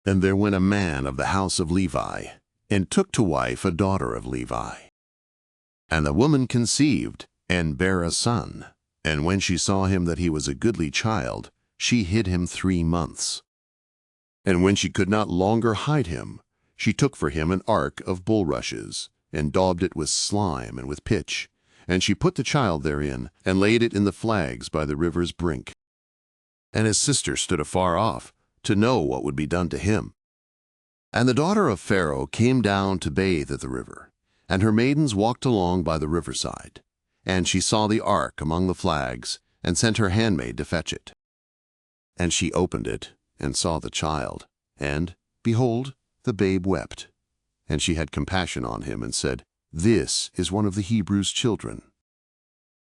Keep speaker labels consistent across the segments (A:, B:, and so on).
A: And there went a man of the house of Levi, and took to wife a daughter of Levi. And the woman conceived, and bare a son. And when she saw him that he was a goodly child, she hid him 3 months. And when she could not longer hide him, she took for him an ark of bulrushes, and daubed it with slime and with pitch. And she put the child therein, and laid it in the flags by the river's brink. And his sister stood afar off, to know what would be done to him. And the daughter of Pharaoh came down to bathe at the river, and her maidens walked along by the riverside. And she saw the ark among the flags, and sent her handmaid to fetch it. And she opened it, and saw the child, and, behold, the babe wept. And she had compassion on him, and said, This is one of the Hebrews' children.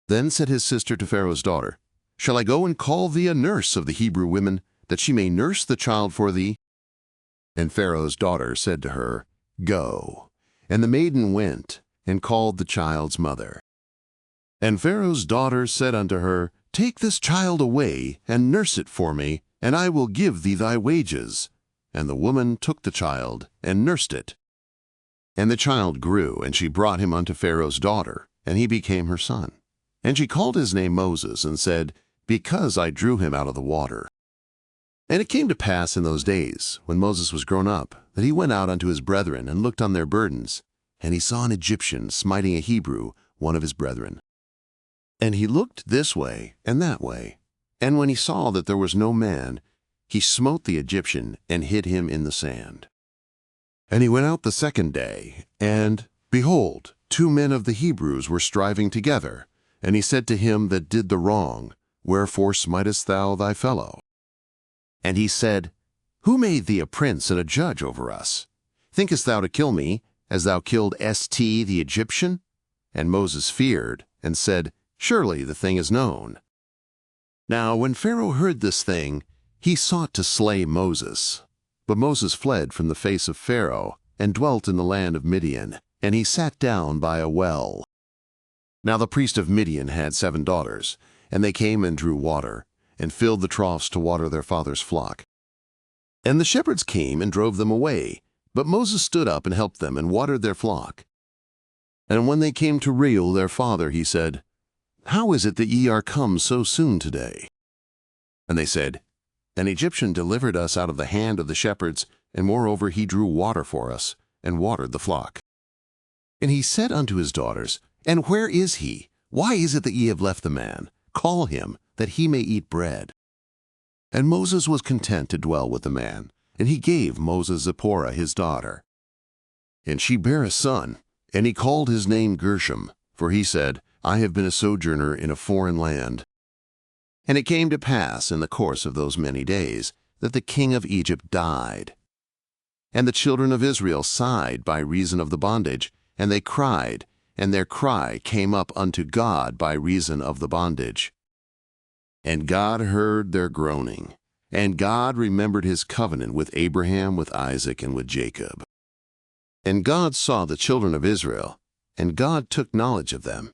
A: Then said his sister to Pharaoh's daughter, Shall I go and call thee a nurse of the Hebrew women, that she may nurse the child for thee? And Pharaoh's daughter said to her, Go. And the maiden went, and called the child's mother. And Pharaoh's daughter said unto her, Take this child away, and nurse it for me, and I will give thee thy wages. And the woman took the child, and nursed it. And the child grew, and she brought him unto Pharaoh's daughter, and he became her son. And she called his name Moses, and said, Because I drew him out of the water. And it came to pass in those days, when Moses was grown up, that he went out unto his brethren, and looked on their burdens. And he saw an Egyptian smiting a Hebrew, one of his brethren. And he looked this way and that way. And when he saw that there was no man, he smote the Egyptian, and hid him in the sand. And he went out the second day, and, behold, 2 men of the Hebrews were striving together. And he said to him that did the wrong, Wherefore smitest thou thy fellow? And he said, Who made thee a prince and a judge over us? Thinkest thou to kill me, as thou killed St the Egyptian? And Moses feared, and said, Surely the thing is known. Now when Pharaoh heard this thing, he sought to slay Moses. But Moses fled from the face of Pharaoh, and dwelt in the land of Midian, and he sat down by a well. Now the priest of Midian had 7 daughters, and they came and drew water, and filled the troughs to water their father's flock. And the shepherds came and drove them away, but Moses stood up and helped them, and watered their flock. And when they came to Reuel their father, he said, How is it that ye are come so soon today? And they said, An Egyptian delivered us out of the hand of the shepherds, and moreover he drew water for us, and watered the flock. And he said unto his daughters, And where is he? Why is it that ye have left the man? Call him, that he may eat bread. And Moses was content to dwell with the man, and he gave Moses Zipporah his daughter. And she bare a son, and he called his name Gershom, for he said, I have been a sojourner in a foreign land. And it came to pass in the course of those many days, that the king of Egypt died. And the children of Israel sighed by reason of the bondage, and they cried, and their cry came up unto God by reason of the bondage. And God heard their groaning, and God remembered his covenant with Abraham, with Isaac, and with Jacob. And God saw the children of Israel, and God took knowledge of them.